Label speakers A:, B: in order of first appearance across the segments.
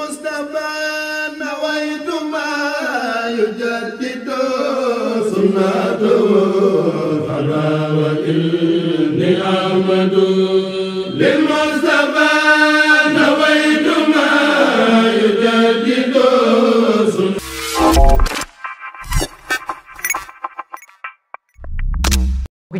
A: للمصطفى نويت ما يجدد سنته فلا وإني أحمد للمصطفى نويت ما يجدد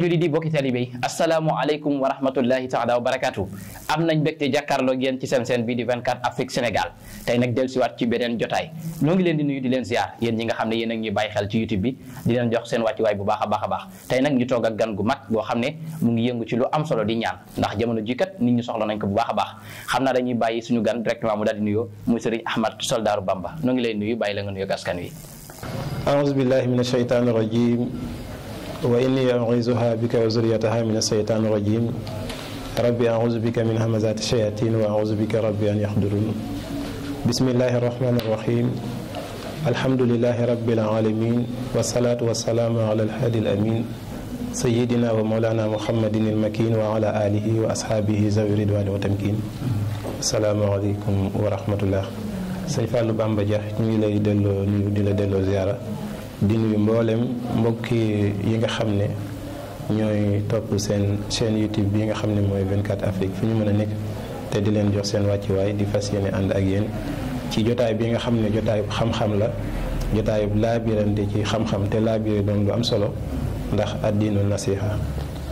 B: julli di bokki taalibe yi asalaamaaleykum wa rahmatullahi taala wa barakaatu am nañ mbégte jàkkaarloo yéen ci seen bi di 24 Afrique Sénégal tey nag dellusiwaat ci beneen jotaay ñoo ngi leen di nuyu di leen ziar yéen ñi nga xam ne yéen a ngi ñuy bàyyi xel ci YouTube bi di leen jox seen wàccuwaay bu baax a baax a baax tey nag ñu toog ak gan gu mag boo xam ne mu ngi yëngu ci lu am solo di ñaan ndax jamono ji kat nit ñi soxla nañ ko bu baax a baax xam naa dañuy bàyyi suñu gan directement mu daal di nuyoo muy Serigne Ahmad Soldaaru Bamba ñoo ngi lay nuyu bàyyi la nga nuyoo askan wi.
C: a'uuzu billahi mina shaytaani rajiim wa inni u'iizuha bika wa zurriyataha mina shaytaani rajiim rabbi a'uuzu bika min hamazaati shayaatiin wa a'uuzu bika rabbi an yahduruun bismillahi rahmaani rahiim alhamdulillahi rabbil aalamiin wassalaatu wassalaamu ala alhaadi al-amiin sayyidina wa mawlaana muhammadin al-makiin wa ala aalihi wa ashaabihi zawi ridwaani wa tamkiin assalaamu aleykum wa rahmatullah. sëñ Fallou Bamba Dia ñu ngi lay delloo nuyu di la delloo ziyaara di nuyu mboolem mbokki yi nga xam ne ñooy topp seen chaîne YouTube bi nga xam ne mooy 24 Afrique fu ñu mën a nekk te di leen jox seen wàccuwaay di fas yéene ànd ak yéen ci jotaay bi nga xam ne jotaayub xam-xam la jotaayub laabirante ci xam-xam te laabire doon lu am solo ndax addiinu nasiha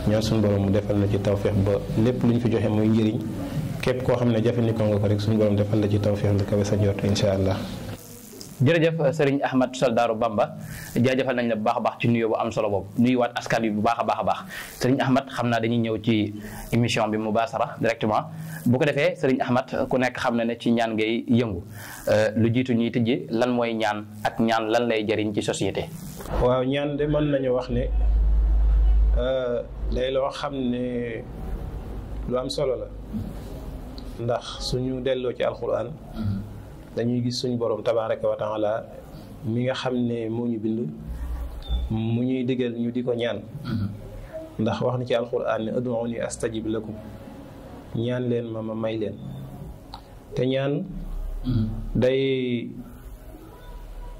C: ñaan suñu borom mu defal na ci tawféex ba lépp lu ñu fi joxe muy njëriñ képp koo xam ne jëfandikoo nga ko rek suñu borom defal la ci tawféex lu kawe sa njort incha allah.
B: jërëjëf Serigne Ahmad Soldaaru Bamba jaajëfal nañ la bu baax a baax ci nuyoo bu am solo boobu nuyuwaat askan bi bu baax a baax a baax Serigne Ahmad xam naa dañuy ñëw ci émission bi Mubaasara directement bu ko defee Serigne Ahmad ku nekk xam na ne ci ñaan ngay yëngu lu jiitu ñuy tëjji lan mooy ñaan ak ñaan lan lay jëriñ ci société.
C: waaw ñaan de mën nañu wax ne day loo xam ne lu am solo la ndax suñu delloo ci alxuraan dañuy gis suñu borom tabaaraka wa taala mi nga xam ne moo ñu bind mu ñuy digal ñu di ko ñaan ndax wax na ci alxuraan ne ud'uuni astajib lakum ñaan leen ma may leen te ñaan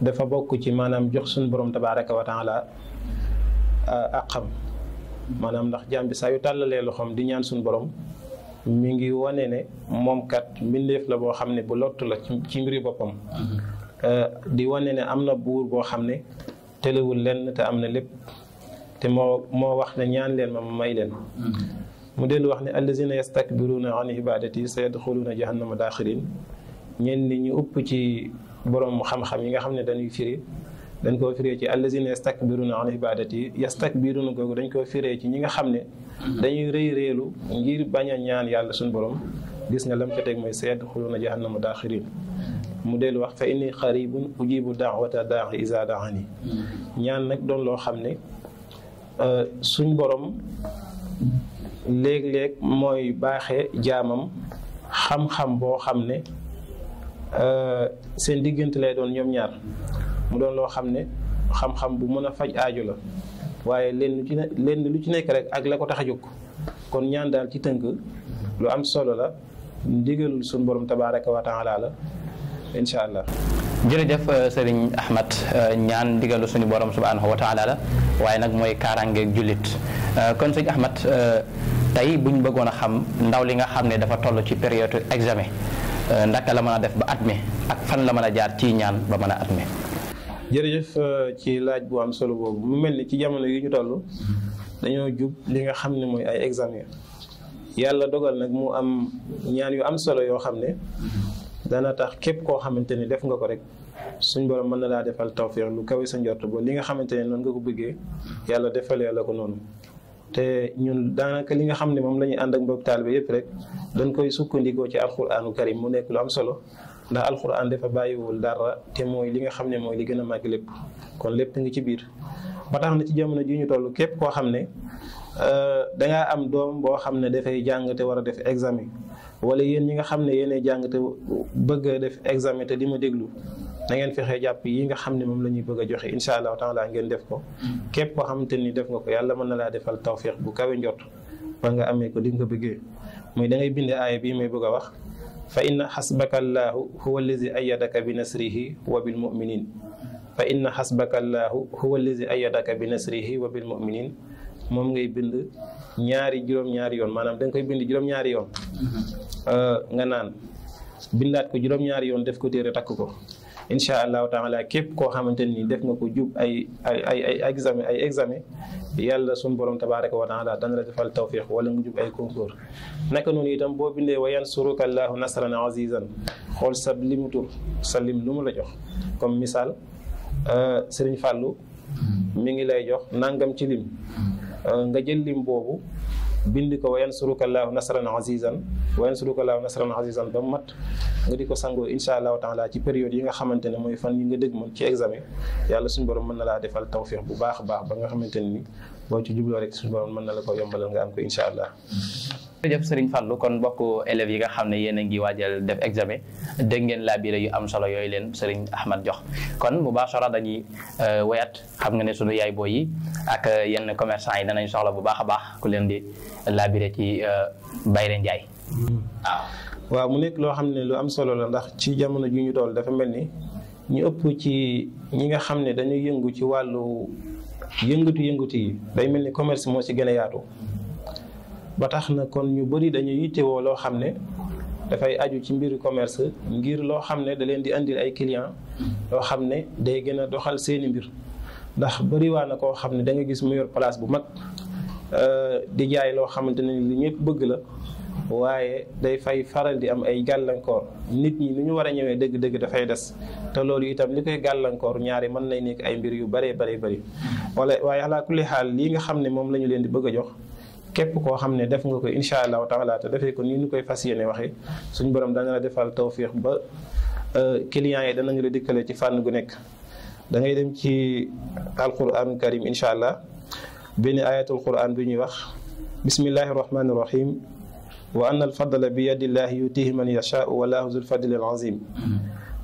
C: dafa bokk ci maanaam jox suñu borom tabaaraka wa taala àqam maanaam ndax jaam bi saa yu tàllalee loxoom di ñaan suñu borom mi ngi wane ne moom kat mbindeef la boo xam ne bu lottu la ci mbiri boppam di wane ne am na buur boo xam ne telewul lenn te am na lépp te moo wax ne ñaan leen ma may leen mu dellu wax ne allazina yastakbiruna an ibadati sayadxuluna jahannama daaxirin ñenn ñi ñu ëpp ci borom xam-xam yi nga xam ne dañ koo firee ci allazina yastakbiruna an ibadati yastakbiruna googu dañ koo firee ci ñi nga xam ne dañuy rëy réelu ngir bañ a ñaan yàlla suñu borom gis nga lam ca teg mooy sayadxuluna jahannama daaxirin mu dellu wax fa inni xaribun ujibu daawata daaxi isa daani ñaan nag doon loo xam ne suñ borom léeg-léeg mooy baaxee jaamam xam-xam boo xam ne seen diggante lay doon ñoom ñaar mu doon loo xam ne xam-xam bu mën a faj aajo la waaye lenn lu ci nekk rek ak la ko tax a jóg kon ñaan daal ci tënk lu am solo la ndigalul suñu borom tabaaraka wa taala la incha allah.
B: jërëjëf Serigne Ahmad ñaan ndigalu suñu borom subhanahu wa taala la waaye nag mooy kaaraangeeg jullit kon Serigne Ahmad tey buñ bëggoon a xam ndaw li nga xam ne dafa toll ci période examen ndaka la mën a def ba admis ak fan la mën a jaar ci ñaan ba mën a admis.
C: jërëjëf ci laaj bu am solo boobu mu mel ni ci jamono yi ñu toll dañoo jub li nga xam ne mooy ay examen yàlla dogal nag mu am ñaan yu am solo yoo xam ne dana tax képp koo xamante ni def nga ko rek suñ borom mën na laa defal tawfiix lu kawe sa njort ba li nga xamante ne noonu nga ko bëggee yàlla defalee la ko noonu te ñun daanaka li nga xam ne moom la ñuy ànd ak mbokk taalibe yëpp rek dañ koy sukkandikoo ci alxuraanu karim mu nekk lu am solo ndax alxuraan dafa bàyyiwul dara te mooy li nga xam ne mooy li gën a màgg lépp kon lépp ngi ci biir ba tax na ci jamono ji ñu toll képp koo xam ne dangaa am doom boo xam ne dafay jàng te war a def examen wala yéen ñi nga xam ne yéenay jàng te bëgg a def examen te di ma déglu na ngeen fexee jàpp yi nga xam ne moom la ñuy bëgg a joxe incha allahu taala ngeen def ko képp koo xamante ni def nga ko yàlla mën na laa defal tawfiq bu kawe njot ba nga amee ko di nga bëggee muy da ngay binde aaya bii may bëgg a wax fa inna xasbaka allaahu huwa allazi ayadaka bi nasrihi wa bil muminin fa inna xasbaka allaahu huwa allazi ayadaka bi nasrihi wa bil muminin moom ngay bind juróom-ñaari yoon maanaam da nga koy bind juróom-ñaari yoon nga naan bindaat ko juróom-ñaari yoon def ko téere takk ko incha allahu taala képp koo xamante ni def nga ko jub ay examen yàlla suñu borom tabaraka wa taala dana la defal tawfiq wala nga jub ay concours naka noonu itam boo bindee wa yansuruka allahu nasran azizan xool sa limu tur sa lim lu mu la jox comme misaal Sëriñ Fàllu mi ngi lay jox nangam ci lim nga jël lim boobu bind ko wa yansuruka allahu nasran azizan ba mu mat nga di ko sangoo insha allahu taala ci période yi nga xamante ne mooy fan yi nga dëgg moom ci examen yàlla suñu borom mën na laa defal tawfiq bu baax a baax ba nga xamante ne ni boo ci jubloo rek suñu borom mën na la ko yombalal nga am ko insha allah.
B: jërëjëf Serigne Fallou kon mbokk élèves yi nga xam ne yéen a ngi waajal def examen dégg ngeen laabire yu am solo yooyu leen Serigne Ahmad jox kon mubaashara dañuy wayat xam nga ne sunu yaay booy yi ak yenn commerçant yi danañ soxla bu baax a baax ku leen di laabire ci Bayre Ndiaye.
C: waaw mu nekk loo xam ne lu am solo la ndax ci jamono ji ñu dool dafa mel ni ñu ëpp ci ñi nga xam ne dañuy yëngu ci wàllu yëngatu yi day mel ni commerce moo ci gën a yaatu. ba tax na kon ñu bëri dañuy yittewoo loo xam ne dafay aju ci mbiru commerce ngir loo xam ne da leen di andil ay client loo xam ne day gën a doxal seeni mbir ndax bëriwaa na koo xam ne da nga gis mu yor place bu mag di jaay loo xamante ne li ñëpp bëgg la waaye day fay faral di am ay gàllankoor nit ñi ni ñu war a ñëwee dëgg-dëgg dafay des te loolu itam li koy gàllankoor ñaari mën nay nekk ay mbir yu bëree bëri waaye alaa kulli xaal lii nga xam ne moom la ñu leen di bëgg a jox képp koo xam ne def nga ko incha allahu taala te defee ko nii ñu koy fas yéene waxee suñu borom dana la defal tawfiq ba clients yi danañu la dikkale ci fànn gu nekk. da ngay dem ci alquran karim incha allah benn ayatul quran bi ñuy wax bismillahi rahmani rahim wa anna alfadla bi yadillahi yutihi man yashaau wallahu zul fadli al azim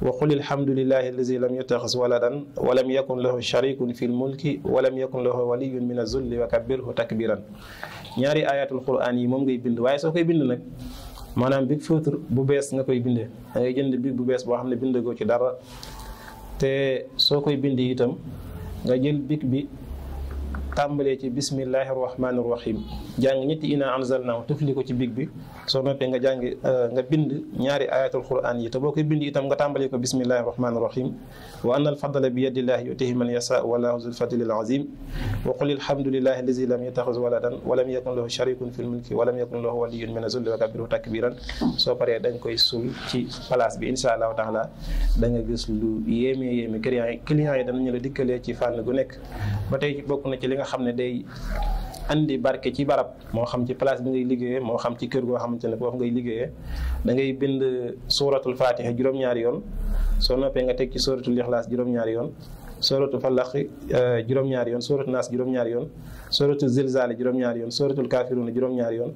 C: wa qul alhamdulillahi allazi lam yattaxis waladan wa lam yakun lahu sharikun fi lmulki wa lam yakun lahu waliyun min azulli wa kabbirhu takbiran ñaari ayatul quran yi moom ngay bind waaye soo koy bind nag maanaam big feutre bu bees nga koy bindee da ngay jënd big bu bees boo xam ne bindagoo ci dara te soo koy bind itam nga jël big bi tàmbalee ci bismillahi rahmani rahim jàng ñetti ina anzalnahu tufli ko ci big bi soo noppee nga jàng nga bind ñaari ayatul quran yi te boo koy bind itam nga tàmbalee ko bismillahi rahmani rahim wa anna alfadla bi yadillahi yutihi man yasa wallahu zul fadli al azim wa qul alhamdulillahi allazi lam yattakhidh waladan wa lam yakun lahu sharikun fil mulki wa lam yakun lahu waliyyun min azulli wa kabbirhu takbiran soo paree da nga koy sul ci place bi insha allahu taala da nga gis lu yéeme clients yi danañu la dikkalee ci fànn gu nekk ba tey bokk na ci li nga xam ne day andi barke ci barab moo xam ci place bi ngay liggéeyee moo xam ci kër goo xamante ne foofu ngay liggéeyee da ngay bind suratul fatiha juróom-ñaari yoon soo noppee nga teg ci suratul ixlaas juróom-ñaari yoon suratul falaq juróom-ñaari yoon suratul naas juróom-ñaari yoon suratul zilzal juróom-ñaari yoon suratul kafirun juróom-ñaari yoon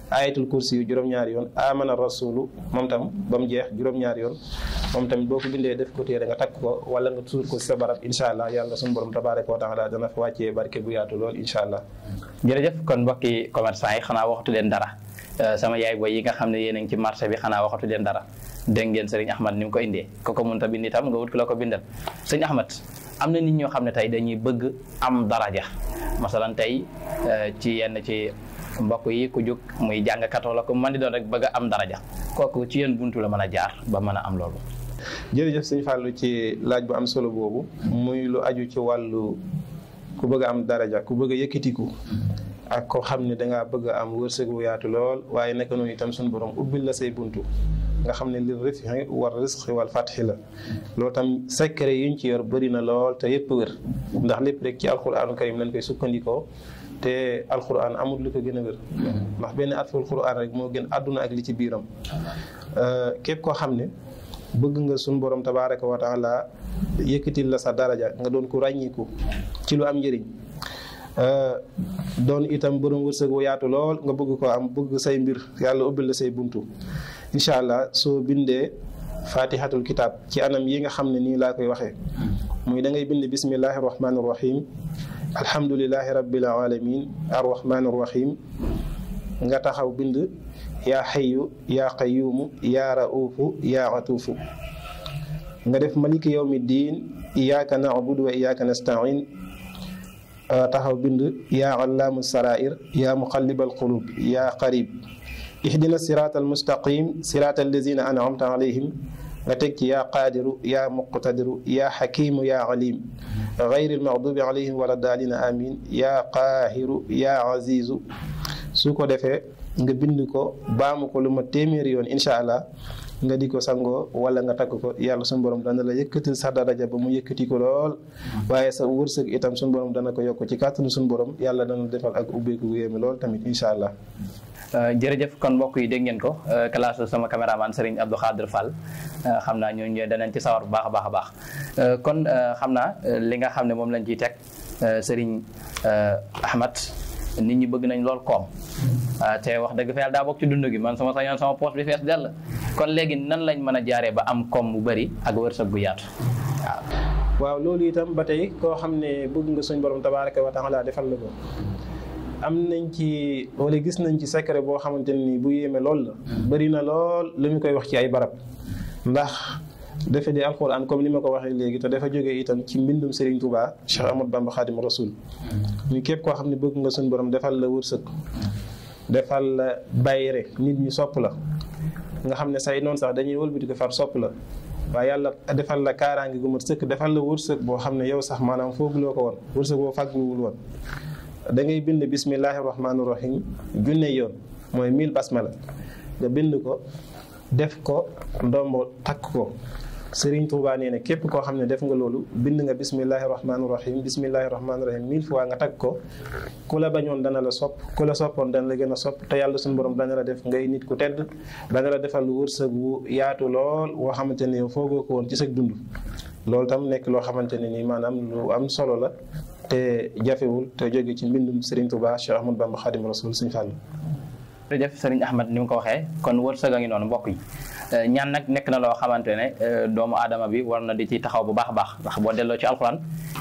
C: ayatul kursi yu juróom-ñaari yoon amana rasulu moom tam ba mu jeex juróom-ñaari yoon moom tamit boo ko bindee def ko téere nga takk ko wala nga suur ko sa barab incha allah yàlla suñu borom tabaraka wa taala dana fa wàccee barke bu yaatu lool incha allah.
B: jërëjëf kon mbokki commerçant yi xanaa waxatu leen dara sama yaay booy yi nga xam ne yéen a ngi ci marché bi xanaa waxatu leen dara dégg ngeen sëriñ Ahmad ni mu ko indee ko ko mënta bind itam nga wut ko la ko bindal sëriñ Ahmad am na nit ñoo xam ne tey dañuy bëgg am daraja masalan tey ci yenn ci mbokk yi ku jóg muy jàngkat wala ko mën di doon rek bëgg a am daraja kooku ci yéen buntu la mën a jaar ba mën a am loolu.
C: jërëjëf sëñ Fallou ci laaj bu am solo boobu muy lu aju ci wàllu ku bëgg a am daraja ku bëgg a yëkkatiku ak ko xam ne dangaa bëgg a am wërsëg bu yaatu lool waaye naka noonu itam suñu borom ubbil la say buntu nga xam ne li rifqi war risqi wal fatxi la loolu tam secret yi ñu ci yor bëri na lool te yëpp wér ndax lépp rek ci alquraanu karim lañ koy sukkandikoo te alquran amul lu ko gën a wér ndax benn atul quran rek moo gën àdduna ak li ci biiram képp koo xam ne bëgg nga suñu borom tabaraka wa taala yëkkatil la sa daraja nga doon ko ràññiku ci lu am njëriñ doon itam borom wërsëg wu yaatu lool nga bëgg ko am bëgg say mbir yàlla ubbil la say buntu incha allah soo bindee fatihatul kitab ci anam yi nga xam ne nii laa koy waxee muy da ngay bind bismillahi rahmani rahim alhamdulillahi rabbil alamin arrahmani rahim nga taxaw bind yaa xayu yaa qayuumu yaa rauufu yaa atuufu nga def maliki yawmi diin iyaaka na'budu wa iyaaka nastain taxaw bind yaa allaamu sarair yaa muqallibal qulub yaa qarib ihdina siraat almustaqim siraat allazina an'amta alayhim nga teg ci yaa qaadiru yaa muqtadiru yaa xakimu yaa alim gayri almaghdubi alayhim wala daalina amin yaa qaahiru yaa azizu su ko defee nga bind ko baamu ko lu ma téeméeri yoon incha allah nga di ko sangoo wala nga takk ko yàlla suñu borom dana la yëkkatil sa daraja ba mu yëkkati ko lool waaye sa wërsëg itam suñu borom dana ko yokk ci kàttanu suñu borom yàlla dana defal ak ubbeeku gu yéeme lool tamit incha allah.
B: jërëjëf kon mbokk yi dégg ngeen ko classe sama caméraman Serigne Abdou Khadir Fall xam naa ñooñu danañ ci sawar bu baax a baax a baax kon xam naa li nga xam ne moom lañ ciy teg Serigne Ahmad nit ñi bëgg nañ lool koom te wax dëgg fa yàlla daa bokk ci dund gi man sama sañoon sama poche bi fees dell kon léegi nan lañ mën a jaaree ba am koom bu bëri ak wërsëg bu yaatu
C: waaw loolu itam ba tey koo xam ne bëgg nga suñ borom tabaaraka wa taala defal la ko am nañ ci wala gis nañ ci secret boo xamante ni bu yéeme lool la bëri na lool lu ñu koy wax ci ay barab ndax dafa di alxuraan comme ni ma ko waxee léegi te dafa jógee itam ci mbindum Serigne Touba Cheikh Ahmadou Bamba Khadim Rasoul ñu képp koo xam ne bëgg nga suñ borom defal la wërsëg defal la bayre nit ñi sopp la nga xam ne say noonu sax dañuy wëlbati ko far sopp la waaye yàlla defal la kaaraange gu mat sëkk defal la wërsëg boo xam ne yow sax maanaam fooguloo ko woon wërsëg boo fàgguwul woon da ngay bind bismillahi rahmaani rahim junne yoon mooy 1000 basmala nga bind ko def ko ndombo takk ko Serigne Touba nee na képp koo xam ne def nga loolu bind nga bismillahi rahmaani rahim bismillahi rahmaani rahim 1000 fois nga takk ko ku la bañoon dana la sopp ku la soppoon dana la gën a sopp te yàlla suñu borom dana la def ngay nit ku tedd dana la defal wërsëg wu yaatu lool woo xamante ne yow foogoo ko woon ci sa dund loolu tam nekk loo xamante ne nii maanaam lu am solo la te jafewul te jóge ci mbindum Serigne Touba Cheikh Ahmadou Bamba Khadim Rasoul Serigne Fall.
B: jërëjëf Serigne Ahmad ni mu ko waxee kon wërsëg a ngi noonu mbokk yi ñaan nag nekk na loo xamante ne doomu aadama bi war na di ci taxaw bu baax a baax ndax boo delloo ci alxuraan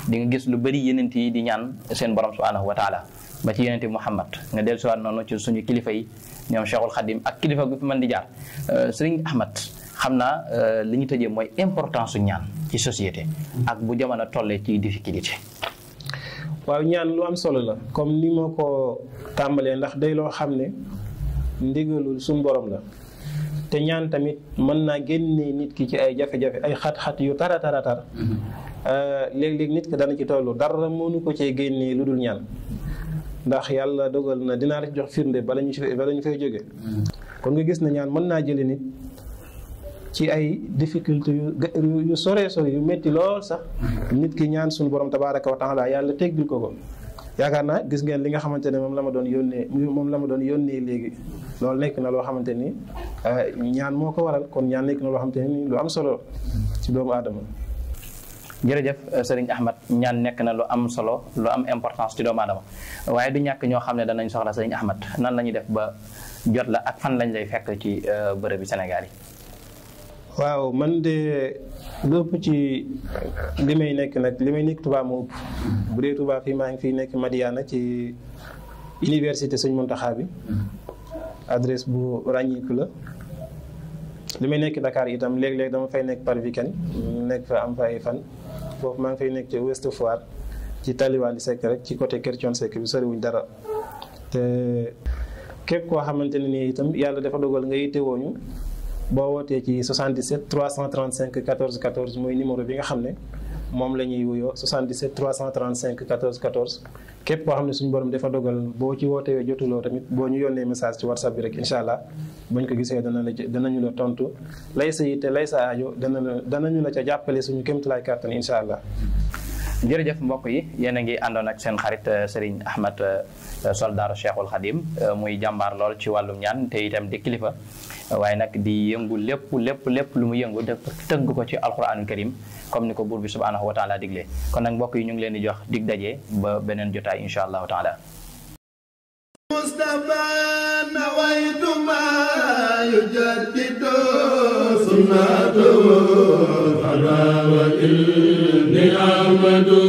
B: di nga gis lu bëri yenent yi di ñaan seen borom subhanahu wa taala ba ci yenent Muhammad nga dellu siwaat noonu ci suñu kilifa yi ñoom Cheikhul Khadim ak kilifa gu fi mën di jaar Serigne Ahmad xam naa li ñu tëjee mooy importance su ñaan ci société ak bu jamono tollee ci difficulté.
C: waaw ñaan lu am solo la comme ni ma ko tàmbalee ndax day loo xam ne ndigalul suñu borom la te ñaan tamit mën naa génne nit ki ci ay jafe-jafe ay xat-xat yu tar léeg-léeg nit ki dana ci tollu dara mënu ko cee génnee lu dul ñaan ndax yàlla dogal na dinaa la ci jox firnde bala ñu fay jóge kon nga gis na ñaan mën naa jële nit ci ay difficulté yu sore yu metti lool sax nit ki ñaan suñu borom tabaaraka wa taala yàlla teggil ko yaakaar naa gis ngeen li nga xamante ne moom la ma doon yónnee léegi loolu nekk na loo xamante ni ñaan moo ko waral kon ñaan nekk na loo xamante ni lu am solo ci doomu aadama.
B: jërëjëf Serigne Ahmad ñaan nekk na lu am solo lu am importance ci doomu aadama waaye du ñàkk ñoo xam ne danañ soxla Serigne Ahmad nan la ñuy def ba jot la ak fan lañ lay fekk ci bërëb bi Sénégal yi.
C: waaw man de lépp ci li may nekk Touba moo ëpp bu dee Touba fii maa ngi fiy nekk Madiana ci université Sëñ Muntaxa bi adresse bu ràññiku la li may nekk Dakar itam léeg-léeg dama fay nekk par weekend nekk fa am fa ay fan foofu maa ngi fay nekk ci Ouest Foire ci Taliwali Seck rek ci côté Kër Thione Seck bi soriwuñ dara te képp koo xamante ne nii itam yàlla dafa dogal nga yittewoo ñu boo wootee ci 77 335 14 14 mooy numéro bi nga xam ne moom la ñuy wuyoo 77 335 14 14 képp koo xam ne suñu borom dafa dogal boo ci wootee jotuloo tamit boo ñu yónnee message ci WhatsApp bi rek incha allah buñ ko gisee danañu la tontu lay sa yitte lay sa aajo danañu la ca jàppale suñu kéemtulaay kàttan incha allah.
B: jërëjëf mbokk yi yéen a ngi àndoon ak seen xarit Serigne Ahmad soldaaru Cheikhul Khadim muy jàmbaar lool ci wàllum ñaan te itam di kilifa waaye nag di yëngu lépp lu mu yëngu def tëgg ko ci alquranul karim comme ni ko buur bi subhanahu wa taala diglee kon nag mbokk yi ñu ngi leen di jox dig daje ba beneen jotaay insha allahu taala.
A: Mustafa nawaytu ma yujaddidu sunnatahu ala wa inni amadu